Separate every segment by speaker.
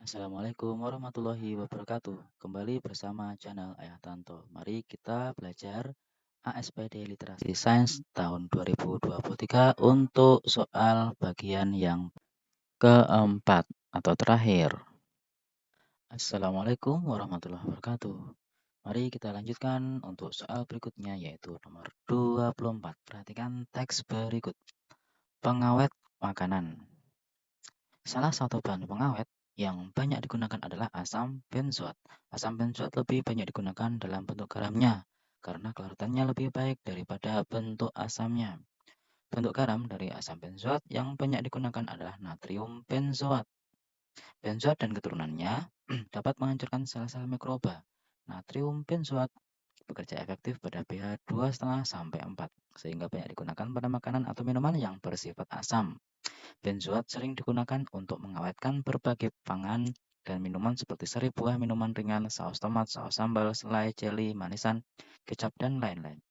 Speaker 1: Assalamualaikum warahmatullahi wabarakatuh. Kembali bersama channel Ayah Tanto. Mari kita belajar ASPD Literasi Sains tahun 2023 untuk soal bagian yang keempat atau terakhir. Assalamualaikum warahmatullahi wabarakatuh. Mari kita lanjutkan untuk soal berikutnya yaitu nomor 24. Perhatikan teks berikut. Pengawet makanan. Salah satu bahan pengawet yang banyak digunakan adalah asam benzoat. Asam benzoat lebih banyak digunakan dalam bentuk garamnya karena kelarutannya lebih baik daripada bentuk asamnya. Bentuk garam dari asam benzoat yang banyak digunakan adalah natrium benzoat. Benzoat dan keturunannya dapat menghancurkan sel-sel mikroba. Natrium benzoat bekerja efektif pada pH 2,5 sampai 4 sehingga banyak digunakan pada makanan atau minuman yang bersifat asam. Benzoat sering digunakan untuk mengawetkan berbagai pangan dan minuman seperti sari buah, minuman ringan, saus tomat, saus sambal, selai, jeli, manisan, kecap, dan lain-lain.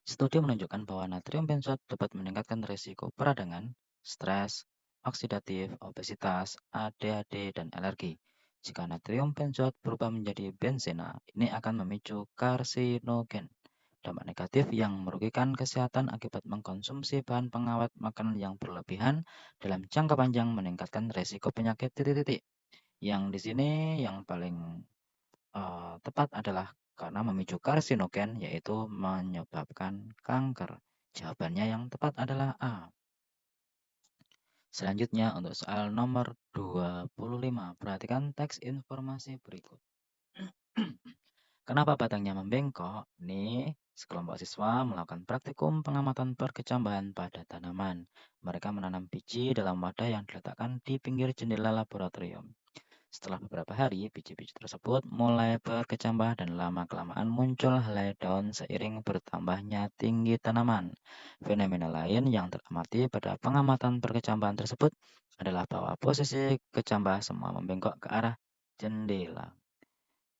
Speaker 1: Studi menunjukkan bahwa natrium benzoat dapat meningkatkan risiko peradangan, stres, oksidatif, obesitas, ADHD, dan alergi. Jika natrium benzoat berubah menjadi benzena, ini akan memicu karsinogen. Dampak negatif yang merugikan kesehatan akibat mengkonsumsi bahan pengawet makanan yang berlebihan dalam jangka panjang meningkatkan risiko penyakit titik-titik. Yang di sini yang paling tepat adalah karena memicu karsinogen yaitu menyebabkan kanker. Jawabannya yang tepat adalah A. Selanjutnya untuk soal nomor 25. Perhatikan teks informasi berikut. Kenapa batangnya membengkok? Ini sekelompok siswa melakukan praktikum pengamatan perkecambahan pada tanaman. Mereka menanam biji dalam wadah yang diletakkan di pinggir jendela laboratorium. Setelah beberapa hari, biji-biji tersebut mulai berkecambah dan lama-kelamaan muncul helai daun seiring bertambahnya tinggi tanaman. Fenomena lain yang teramati pada pengamatan perkecambahan tersebut adalah bahwa posisi kecambah semua membengkok ke arah jendela.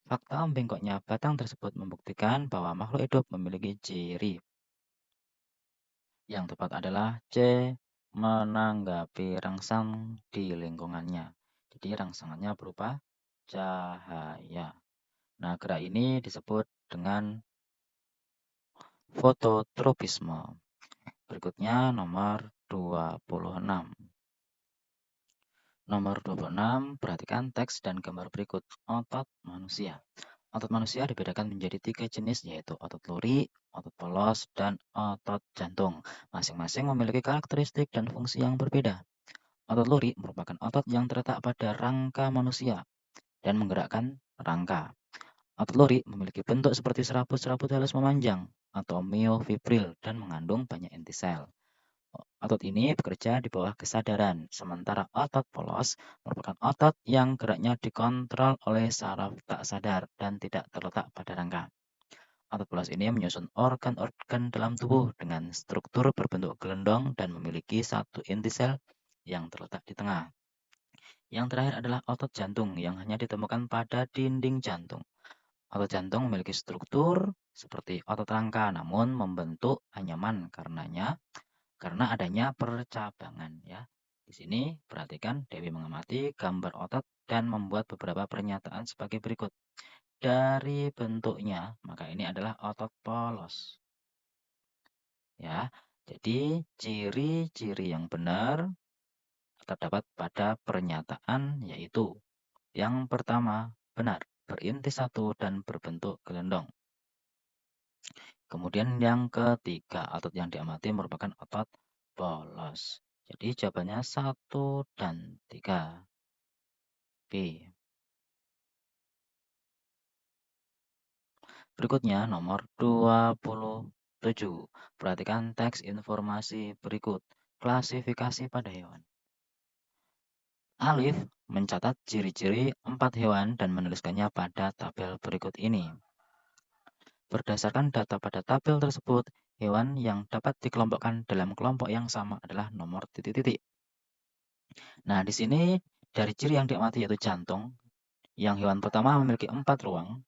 Speaker 1: Fakta bengkoknya batang tersebut membuktikan bahwa makhluk hidup memiliki ciri. Yang tepat adalah C. Menanggapi rangsang di lingkungannya. Jadi rangsangannya berupa cahaya. Nah, gerak ini disebut dengan fototropisme. Berikutnya nomor 26. Nomor 26, perhatikan teks dan gambar berikut. Otot manusia. Otot manusia dibedakan menjadi 3 jenis yaitu otot luri, otot polos, dan otot jantung. Masing-masing memiliki karakteristik dan fungsi yang berbeda. Otot luri merupakan otot yang terletak pada rangka manusia dan menggerakkan rangka. Otot luri memiliki bentuk seperti serabut-serabut halus memanjang atau myofibril dan mengandung banyak inti sel. Otot ini bekerja di bawah kesadaran, sementara otot polos merupakan otot yang geraknya dikontrol oleh saraf tak sadar dan tidak terletak pada rangka. Otot polos ini menyusun organ-organ dalam tubuh dengan struktur berbentuk gelendong dan memiliki satu inti sel yang terletak di tengah. Yang terakhir adalah otot jantung yang hanya ditemukan pada dinding jantung. Otot jantung memiliki struktur seperti otot rangka namun membentuk anyaman karena adanya percabangan ya. Di sini perhatikan Dewi mengamati gambar otot dan membuat beberapa pernyataan sebagai berikut. Dari bentuknya, maka ini adalah otot polos. Ya. Jadi ciri-ciri yang benar terdapat pada pernyataan yaitu yang pertama benar, berinti satu dan berbentuk gelendong. Kemudian yang ketiga, otot yang diamati merupakan otot polos. Jadi jawabannya 1 dan 3. B. Berikutnya nomor 27. Perhatikan teks informasi berikut. Klasifikasi pada hewan. Alif mencatat ciri-ciri 4 hewan dan menuliskannya pada tabel berikut ini. Berdasarkan data pada tabel tersebut, hewan yang dapat dikelompokkan dalam kelompok yang sama adalah nomor titik-titik. Nah, di sini dari ciri yang diamati yaitu jantung. Yang hewan pertama memiliki 4 ruang,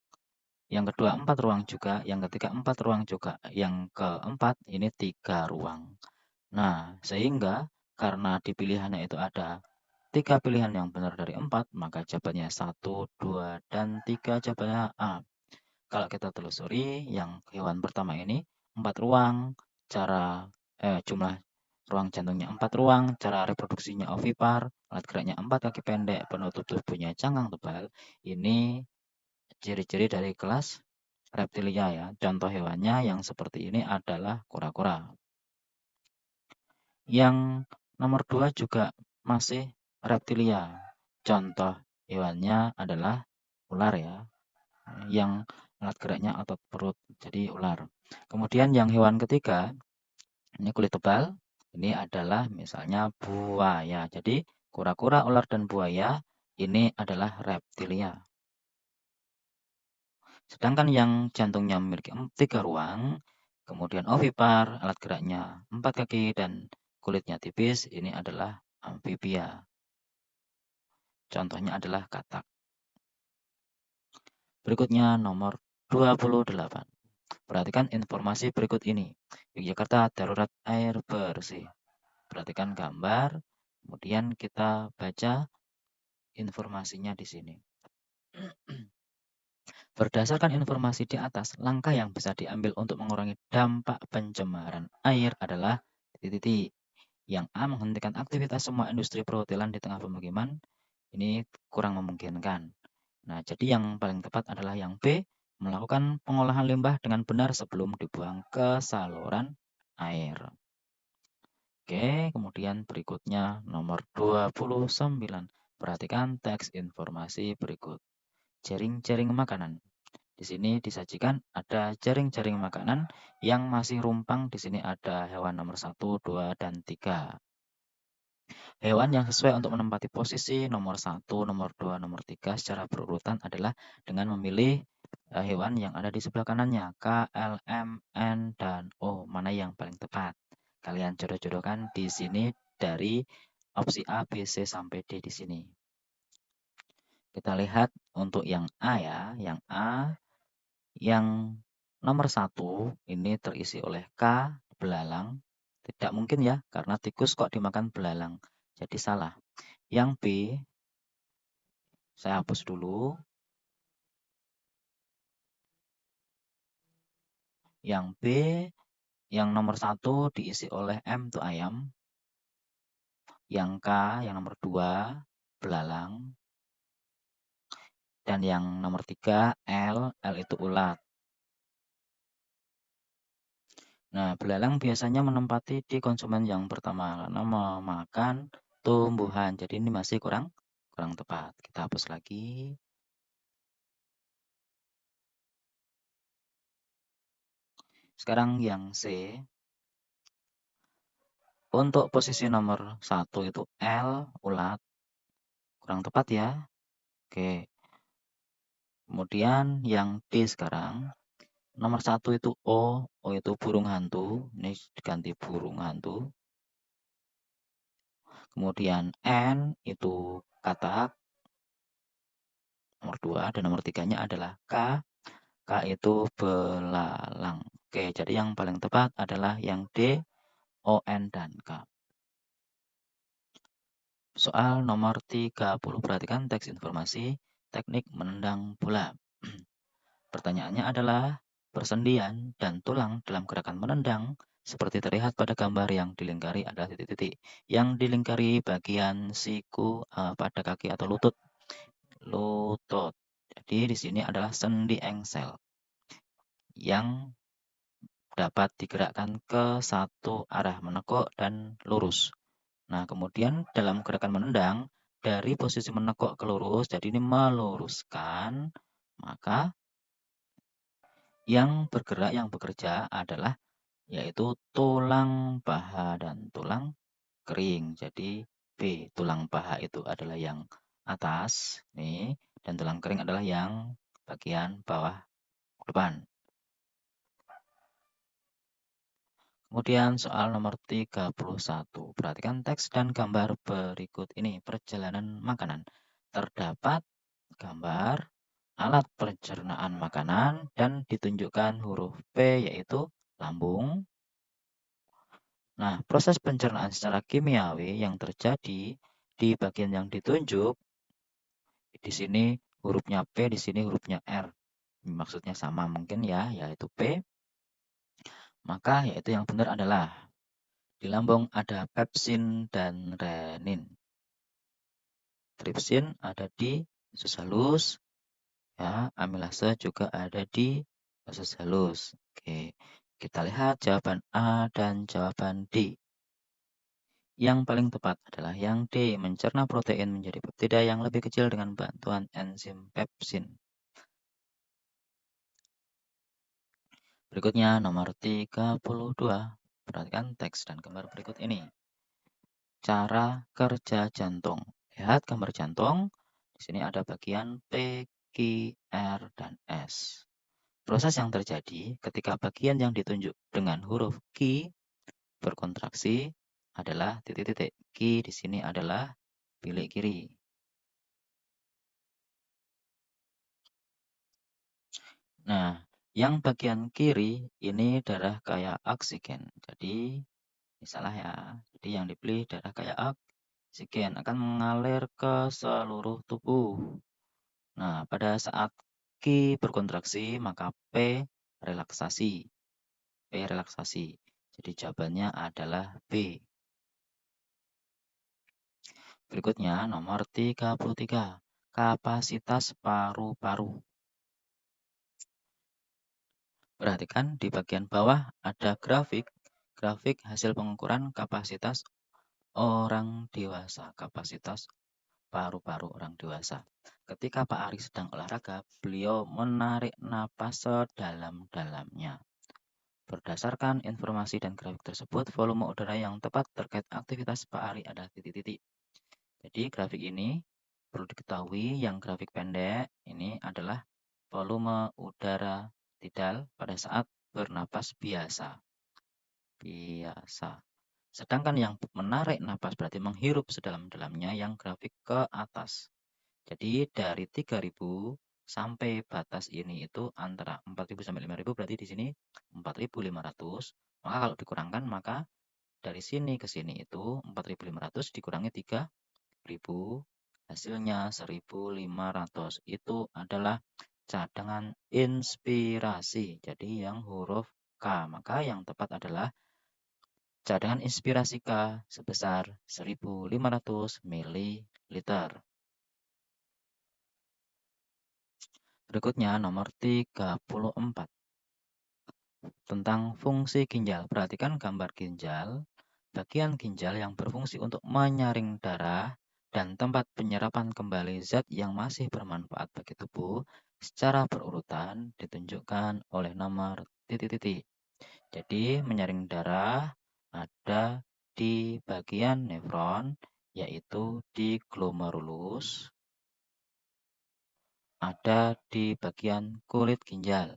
Speaker 1: yang kedua 4 ruang juga, yang ketiga 4 ruang juga, yang keempat ini 3 ruang. Nah, sehingga karena di pilihannya itu ada 3 pilihan yang benar dari 4, maka jawabannya 1, 2, dan 3 jawabannya A. Kalau kita telusuri yang hewan pertama ini 4 ruang, jumlah ruang jantungnya 4 ruang, cara reproduksinya ovipar, alat geraknya 4 kaki pendek, penutup tubuhnya cangkang tebal. Ini ciri-ciri dari kelas reptilia ya. Contoh hewannya yang seperti ini adalah kura-kura. Yang nomor 2 juga masih reptilia. Contoh hewannya adalah ular ya, yang alat geraknya otot perut, jadi ular. Kemudian yang hewan ketiga, ini kulit tebal, ini adalah misalnya buaya. Jadi kura-kura, ular, dan buaya ini adalah reptilia. Sedangkan yang jantungnya memiliki 3 ruang, kemudian ovipar, alat geraknya 4 kaki, dan kulitnya tipis, ini adalah amfibia. Contohnya adalah katak. Berikutnya nomor 28. Perhatikan informasi berikut ini. Yogyakarta darurat air bersih. Perhatikan gambar, kemudian kita baca informasinya di sini. Berdasarkan informasi di atas, langkah yang bisa diambil untuk mengurangi dampak pencemaran air adalah titik-titik. Yang A, menghentikan aktivitas semua industri perhotelan di tengah pemukiman. Ini kurang memungkinkan. Nah, jadi yang paling tepat adalah yang B, melakukan pengolahan limbah dengan benar sebelum dibuang ke saluran air. Oke, kemudian berikutnya nomor 29. Perhatikan teks informasi berikut. Jaring-jaring makanan. Di sini disajikan ada jaring-jaring makanan yang masih rumpang. Di sini ada hewan nomor 1, 2, dan 3. Hewan yang sesuai untuk menempati posisi nomor 1, nomor 2, nomor 3 secara berurutan adalah dengan memilih hewan yang ada di sebelah kanannya. K, L, M, N, dan O. Mana yang paling tepat? Kalian jodoh-jodohkan di sini dari opsi A, B, C, sampai D di sini. Kita lihat untuk yang A ya. Yang A, yang nomor 1 ini terisi oleh K, belalang. Tidak mungkin ya, karena tikus kok dimakan belalang. Jadi salah. Yang B, saya hapus dulu. Yang B, yang nomor 1 diisi oleh M itu ayam. Yang K, yang nomor 2, belalang. Dan yang nomor 3, L itu ulat. Nah, belalang biasanya menempati di konsumen yang pertama karena memakan tumbuhan. Jadi ini masih kurang tepat. Kita hapus lagi. Sekarang yang C. Untuk posisi nomor 1 itu L, ulat. Kurang tepat ya. Oke. Kemudian yang D sekarang. Nomor 1 itu O. O itu burung hantu. Ini diganti burung hantu. Kemudian N itu katak. Nomor 2 dan nomor 3-nya adalah K. K itu belalang. Oke, jadi yang paling tepat adalah yang D, O, N, dan K. Soal nomor 30. Perhatikan teks informasi teknik menendang bola. Pertanyaannya adalah persendian dan tulang dalam gerakan menendang seperti terlihat pada gambar yang dilingkari adalah titik-titik. Yang dilingkari bagian siku pada kaki atau lutut. Lutut. Jadi di sini adalah sendi engsel yang dapat digerakkan ke satu arah menekuk dan lurus. Nah, kemudian dalam gerakan menendang, dari posisi menekuk ke lurus, jadi ini meluruskan, maka yang bergerak, yang bekerja adalah yaitu tulang paha dan tulang kering. Jadi B, tulang paha itu adalah yang atas, nih, dan tulang kering adalah yang bagian bawah depan. Kemudian soal nomor 31. Perhatikan teks dan gambar berikut ini. Perjalanan makanan. Terdapat gambar alat pencernaan makanan dan ditunjukkan huruf P yaitu lambung. Nah, proses pencernaan secara kimiawi yang terjadi di bagian yang ditunjuk, di sini hurufnya P, di sini hurufnya R. Maksudnya sama mungkin ya, yaitu P. Maka yaitu yang benar adalah di lambung ada pepsin dan renin. Tripsin ada di usus halus, ya, amilase juga ada di usus halus. Oke, kita lihat jawaban A dan jawaban D. Yang paling tepat adalah yang D, mencerna protein menjadi peptida yang lebih kecil dengan bantuan enzim pepsin. Berikutnya nomor 32. Perhatikan teks dan gambar berikut ini. Cara kerja jantung. Lihat gambar jantung. Di sini ada bagian P, Q, R, dan S. Proses yang terjadi ketika bagian yang ditunjuk dengan huruf Q berkontraksi adalah titik-titik. Q di sini adalah bilik kiri. Nah, yang bagian kiri ini darah kaya oksigen. Jadi, salah ya. Jadi yang dipilih darah kaya oksigen akan mengalir ke seluruh tubuh. Nah, pada saat Q berkontraksi, maka P relaksasi. P relaksasi. Jadi jawabannya adalah B. Berikutnya nomor 33. Kapasitas paru-paru. Perhatikan di bagian bawah ada grafik hasil pengukuran kapasitas orang dewasa, kapasitas paru-paru orang dewasa. Ketika Pak Ari sedang olahraga, beliau menarik napas sedalam-dalamnya. Berdasarkan informasi dan grafik tersebut, volume udara yang tepat terkait aktivitas Pak Ari adalah titik-titik. Jadi grafik ini perlu diketahui yang grafik pendek ini adalah volume udara tidal pada saat bernapas biasa. Sedangkan yang menarik napas berarti menghirup sedalam-dalamnya yang grafik ke atas. Jadi dari 3000 sampai batas ini itu antara 4000 sampai 5000 berarti di sini 4500. Maka kalau dikurangkan maka dari sini ke sini itu 4500 dikurangi 3000 hasilnya 1500. Itu adalah cadangan inspirasi. Jadi yang huruf K. Maka yang tepat adalah cadangan inspirasi K sebesar 1500 ml. Berikutnya nomor 34. Tentang fungsi ginjal. Perhatikan gambar ginjal. Bagian ginjal yang berfungsi untuk menyaring darah dan tempat penyerapan kembali zat yang masih bermanfaat bagi tubuh secara berurutan ditunjukkan oleh nomor titik-titik. Jadi menyaring darah ada di bagian nefron, yaitu di glomerulus, ada di bagian kulit ginjal.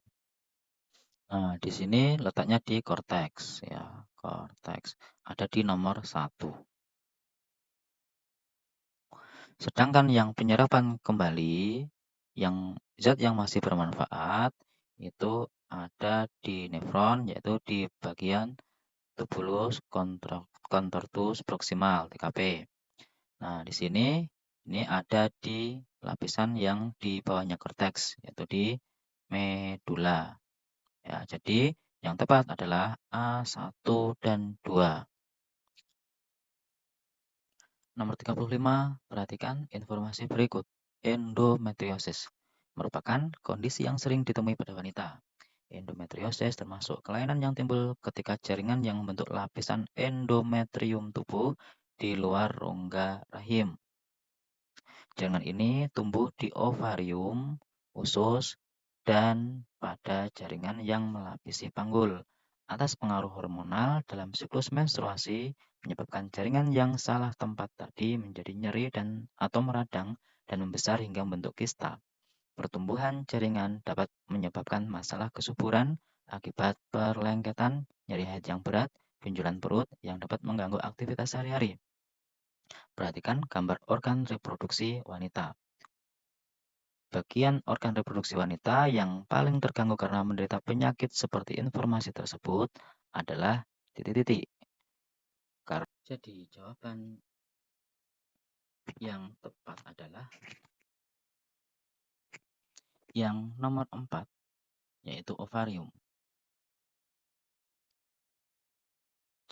Speaker 1: Nah, di sini letaknya di korteks ya, korteks. Ada di nomor 1. Sedangkan yang penyerapan kembali, yang zat yang masih bermanfaat itu ada di nefron, yaitu di bagian tubulus contortus proximal (TKP). Nah, di sini ini ada di lapisan yang di bawahnya korteks, yaitu di medula. Ya, jadi yang tepat adalah A1 dan 2. Nomor 35, perhatikan informasi berikut. Endometriosis merupakan kondisi yang sering ditemui pada wanita. Endometriosis termasuk kelainan yang timbul ketika jaringan yang membentuk lapisan endometrium tubuh di luar rongga rahim. Jaringan ini tumbuh di ovarium, usus, dan pada jaringan yang melapisi panggul. Atas pengaruh hormonal dalam siklus menstruasi menyebabkan jaringan yang salah tempat tadi menjadi nyeri dan atau meradang dan membesar hingga membentuk kista. Pertumbuhan jaringan dapat menyebabkan masalah kesuburan akibat perlengketan, nyeri haid yang berat, benjolan perut yang dapat mengganggu aktivitas sehari-hari. Perhatikan gambar organ reproduksi wanita. Bagian organ reproduksi wanita yang paling terganggu karena menderita penyakit seperti informasi tersebut adalah titik-titik. Jadi jawaban Yang tepat adalah yang nomor 4, yaitu ovarium.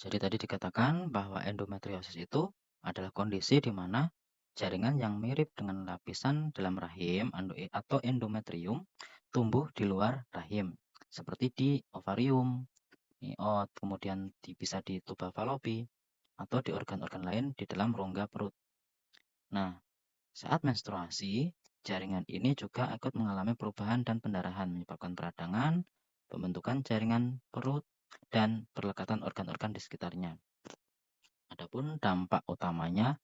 Speaker 1: Jadi tadi dikatakan bahwa endometriosis itu adalah kondisi di mana jaringan yang mirip dengan lapisan dalam rahim atau endometrium tumbuh di luar rahim, seperti di ovarium, miot, kemudian bisa di tuba falopi, atau di organ-organ lain di dalam rongga perut. Nah, saat menstruasi, jaringan ini juga ikut mengalami perubahan dan pendarahan, menyebabkan peradangan, pembentukan jaringan perut, dan perlekatan organ-organ di sekitarnya. Adapun dampak utamanya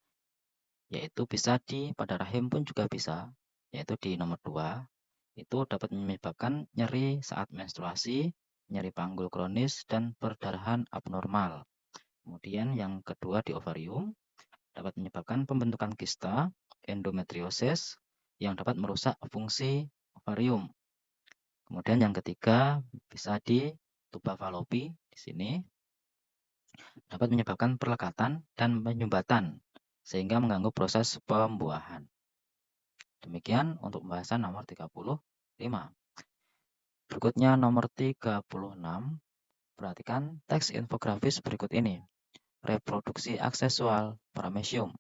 Speaker 1: yaitu bisa pada rahim pun juga bisa, yaitu di nomor 2, itu dapat menyebabkan nyeri saat menstruasi, nyeri panggul kronis, dan perdarahan abnormal. Kemudian yang kedua di ovarium dapat menyebabkan pembentukan kista, endometriosis, yang dapat merusak fungsi ovarium. Kemudian yang ketiga bisa di tuba falopi di sini dapat menyebabkan perlekatan dan penyumbatan sehingga mengganggu proses pembuahan. Demikian untuk pembahasan nomor 35. Berikutnya nomor 36. Perhatikan teks infografis berikut ini. Reproduksi aksesual paramecium.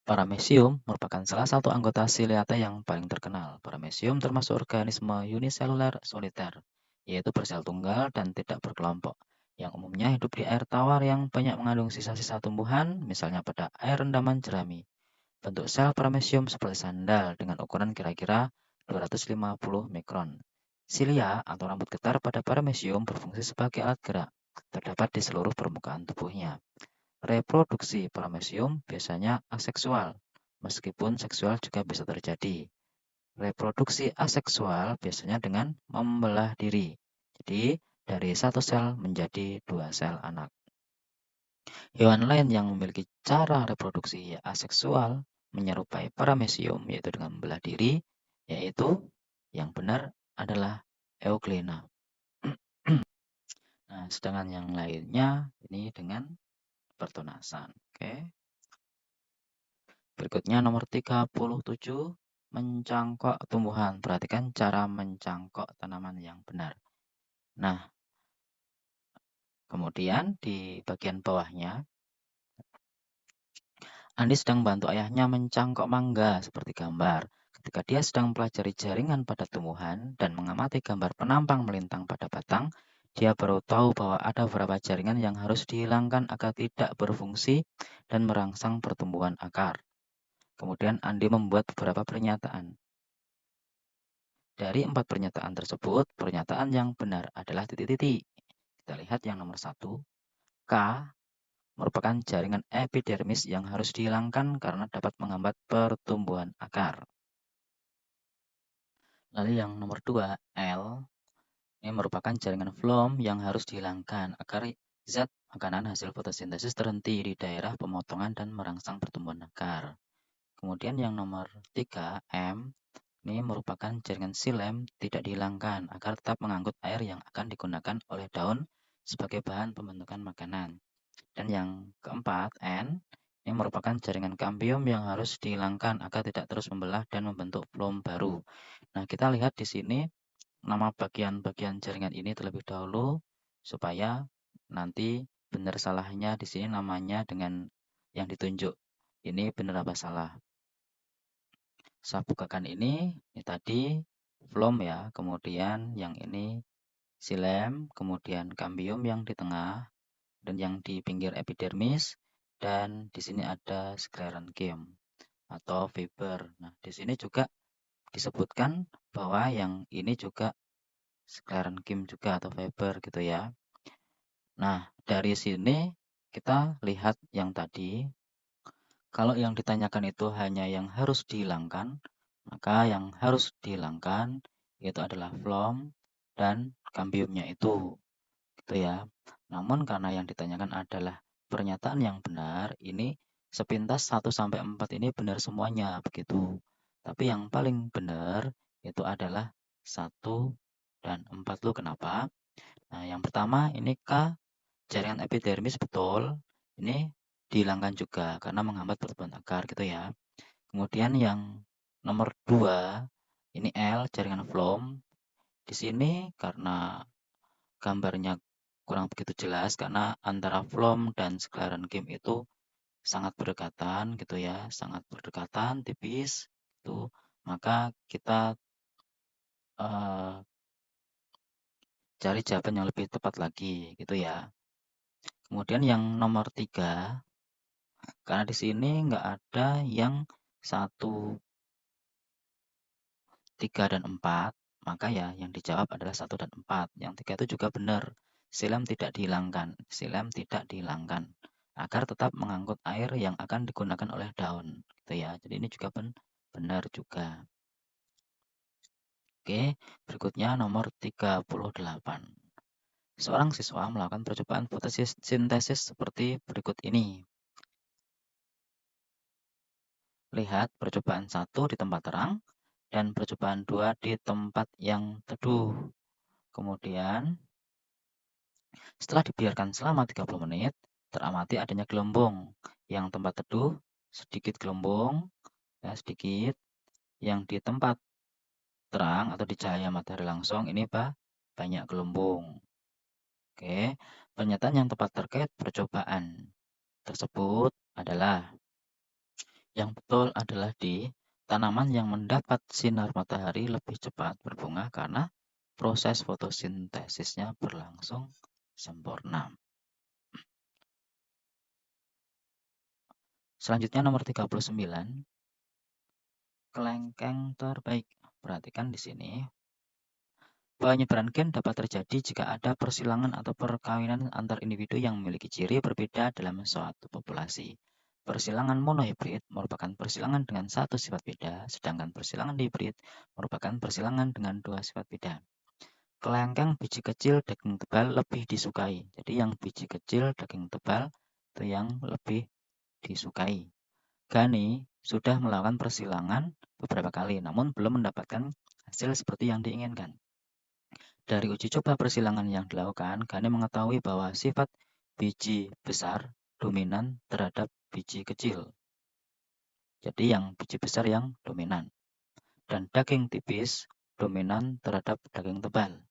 Speaker 1: Paramecium merupakan salah satu anggota Ciliata yang paling terkenal. Paramecium termasuk organisme uniseluler soliter, yaitu bersel tunggal dan tidak berkelompok, yang umumnya hidup di air tawar yang banyak mengandung sisa-sisa tumbuhan, misalnya pada air rendaman jerami. Bentuk sel paramecium seperti sandal dengan ukuran kira-kira 250 mikron. Silia atau rambut getar pada paramecium berfungsi sebagai alat gerak, terdapat di seluruh permukaan tubuhnya. Reproduksi paramecium biasanya aseksual, meskipun seksual juga bisa terjadi. Reproduksi aseksual biasanya dengan membelah diri. Jadi, dari satu sel menjadi 2 sel anak. Hewan lain yang memiliki cara reproduksi aseksual menyerupai paramecium, yaitu dengan membelah diri, yaitu yang benar adalah Euglena. Nah, sedangkan yang lainnya ini dengan pertunasan. Oke. Berikutnya nomor 37, mencangkok tumbuhan. Perhatikan cara mencangkok tanaman yang benar. Nah, kemudian di bagian bawahnya, Andi sedang bantu ayahnya mencangkok mangga seperti gambar. Ketika dia sedang mempelajari jaringan pada tumbuhan dan mengamati gambar penampang melintang pada batang, dia baru tahu bahwa ada beberapa jaringan yang harus dihilangkan agar tidak berfungsi dan merangsang pertumbuhan akar. Kemudian Andi membuat beberapa pernyataan. Dari 4 pernyataan tersebut, pernyataan yang benar adalah titik-titik. Kita lihat yang nomor 1. K merupakan jaringan epidermis yang harus dihilangkan karena dapat menghambat pertumbuhan akar. Lalu yang nomor 2, L, ini merupakan jaringan phloem yang harus dihilangkan agar zat makanan hasil fotosintesis terhenti di daerah pemotongan dan merangsang pertumbuhan akar. Kemudian yang nomor 3, M, ini merupakan jaringan xilem tidak dihilangkan agar tetap mengangkut air yang akan digunakan oleh daun sebagai bahan pembentukan makanan. Dan yang keempat, N, ini merupakan jaringan kambium yang harus dihilangkan agar tidak terus membelah dan membentuk phloem baru. Nah, kita lihat di sini nama bagian-bagian jaringan ini terlebih dahulu supaya nanti benar salahnya di sini namanya dengan yang ditunjuk. Ini benar apa salah. Saya bukakan ini tadi phloem ya, kemudian yang ini xilem, kemudian kambium yang di tengah, dan yang di pinggir epidermis, dan di sini ada sclerenchyme atau fiber. Nah, di sini juga disebutkan bahwa yang ini juga sclerenchyme juga atau fiber gitu ya. Nah, dari sini kita lihat yang tadi, kalau yang ditanyakan itu hanya yang harus dihilangkan, maka yang harus dihilangkan itu adalah phloem dan kambiumnya itu, gitu ya. Namun karena yang ditanyakan adalah pernyataan yang benar, ini sepintas 1 sampai 4 ini benar semuanya, begitu. Tapi yang paling benar itu adalah 1 dan 4 loh, kenapa? Nah, yang pertama ini K, jaringan epidermis betul. Ini dihilangkan juga karena menghambat pertumbuhan akar gitu ya. Kemudian yang nomor 2 ini L, jaringan phloem. Di sini karena gambarnya kurang begitu jelas karena antara phloem dan sclerenchyme itu sangat berdekatan gitu ya, sangat berdekatan, tipis itu. Maka kita cari jawaban yang lebih tepat lagi gitu ya. Kemudian yang nomor 3, karena di sini nggak ada yang 1, 3, dan 4, maka ya yang dijawab adalah 1 dan 4. Yang 3 itu juga benar. Silem tidak dihilangkan. Silem tidak dihilangkan. Agar tetap mengangkut air yang akan digunakan oleh daun. Gitu ya. Jadi ini juga benar juga. Oke, berikutnya nomor 38. Seorang siswa melakukan percobaan fotosintesis seperti berikut ini. Lihat percobaan 1 di tempat terang dan percobaan 2 di tempat yang teduh. Kemudian, setelah dibiarkan selama 30 menit, teramati adanya gelembung. Yang tempat teduh, sedikit gelembung, ya sedikit. Yang di tempat terang atau di cahaya matahari langsung, ini banyak gelembung. Oke, pernyataan yang tepat terkait percobaan tersebut adalah yang betul adalah di tanaman yang mendapat sinar matahari lebih cepat berbunga karena proses fotosintesisnya berlangsung sempurna. Selanjutnya nomor 39, kelengkeng terbaik. Perhatikan di sini. Penyebaran gen dapat terjadi jika ada persilangan atau perkawinan antar individu yang memiliki ciri berbeda dalam suatu populasi. Persilangan monohibrid merupakan persilangan dengan satu sifat beda, sedangkan persilangan hibrid merupakan persilangan dengan dua sifat beda. Kelengkeng biji kecil daging tebal lebih disukai. Jadi yang biji kecil daging tebal itu yang lebih disukai. Gani sudah melakukan persilangan beberapa kali, namun belum mendapatkan hasil seperti yang diinginkan. Dari uji coba persilangan yang dilakukan, Gani mengetahui bahwa sifat biji besar dominan terhadap biji kecil. Jadi yang biji besar yang dominan. Dan daging tipis dominan terhadap daging tebal.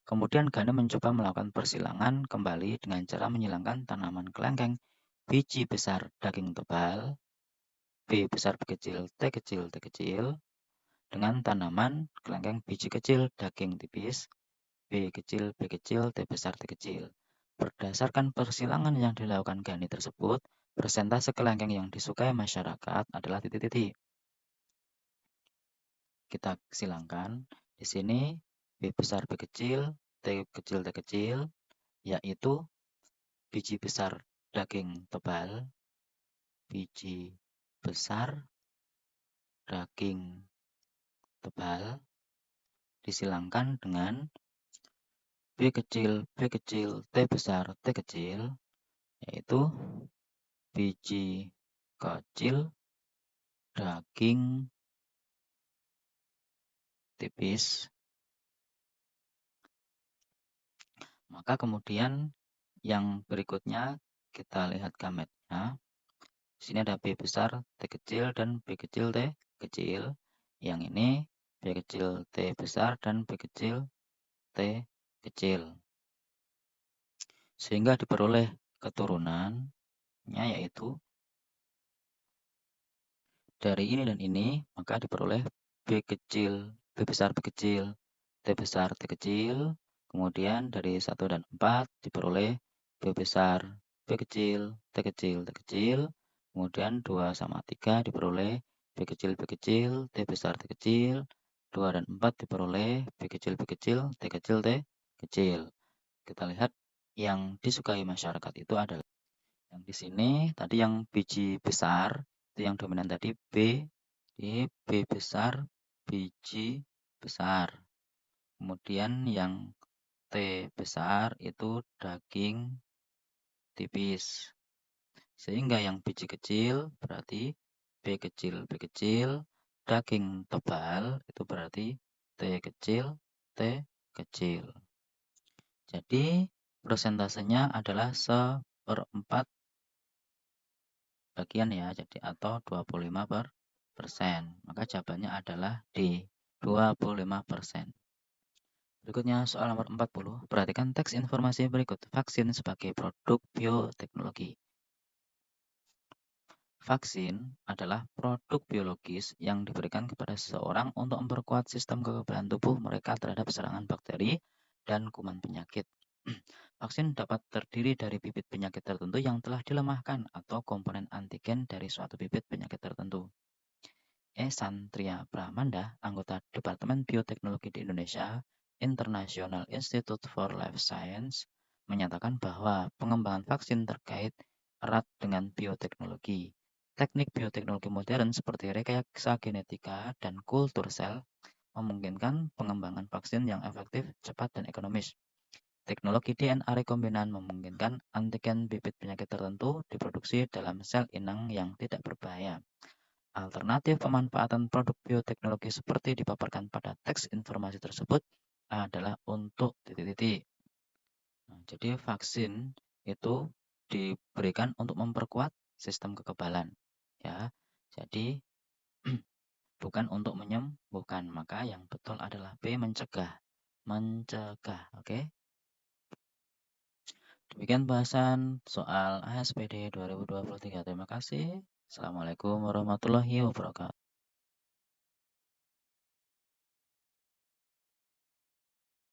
Speaker 1: Kemudian Gani mencoba melakukan persilangan kembali dengan cara menyilangkan tanaman kelengkeng biji besar daging tebal, B besar B kecil T kecil T kecil, dengan tanaman kelengkeng biji kecil daging tipis, B kecil B kecil T besar T kecil. Berdasarkan persilangan yang dilakukan Gani tersebut, persentase kelengkeng yang disukai masyarakat adalah titik-titik. Kita silangkan di sini B besar B kecil T kecil T kecil, yaitu biji besar daging tebal, biji besar daging tebal disilangkan dengan B kecil T besar T kecil, yaitu biji kecil daging tipis. Maka kemudian yang berikutnya kita lihat gametnya. Di sini ada B besar T kecil dan B kecil T kecil. Yang ini B kecil T besar dan B kecil T kecil. Sehingga diperoleh keturunannya yaitu dari ini dan ini, maka diperoleh B kecil, B besar B kecil, T besar T kecil. Kemudian dari 1 dan 4 diperoleh B besar B kecil, T kecil, T kecil. Kemudian 2 sama 3 diperoleh B kecil B kecil, T besar T kecil. 2 dan 4 diperoleh B kecil B kecil, T kecil T kecil. Kita lihat yang disukai masyarakat itu adalah yang di sini tadi yang biji besar itu yang dominan tadi B, di B besar biji besar. Kemudian yang T besar itu daging tipis. Sehingga yang biji kecil berarti B kecil B kecil, daging tebal itu berarti T kecil T kecil. Jadi persentasenya adalah 1/4 bagian ya, jadi atau 25%. Maka jawabannya adalah D, 25%. Berikutnya soal nomor 40. Perhatikan teks informasi berikut. Vaksin sebagai produk bioteknologi. Vaksin adalah produk biologis yang diberikan kepada seseorang untuk memperkuat sistem kekebalan tubuh mereka terhadap serangan bakteri dan kuman penyakit. Vaksin dapat terdiri dari bibit penyakit tertentu yang telah dilemahkan atau komponen antigen dari suatu bibit penyakit tertentu. Santria Pramanda, anggota Departemen Bioteknologi di Indonesia, International Institute for Life Science, menyatakan bahwa pengembangan vaksin terkait erat dengan bioteknologi. Teknik bioteknologi modern seperti rekayasa genetika dan kultur sel memungkinkan pengembangan vaksin yang efektif, cepat, dan ekonomis. Teknologi DNA rekombinan memungkinkan antigen bibit penyakit tertentu diproduksi dalam sel inang yang tidak berbahaya. Alternatif pemanfaatan produk bioteknologi seperti dipaparkan pada teks informasi tersebut adalah untuk titik-titik. Nah, jadi vaksin itu diberikan untuk memperkuat sistem kekebalan, ya. Jadi bukan untuk menyembuhkan. Maka yang betul adalah B, mencegah. Mencegah, oke? Demikian bahasan soal ASPD 2023. Terima kasih. Assalamualaikum warahmatullahi wabarakatuh.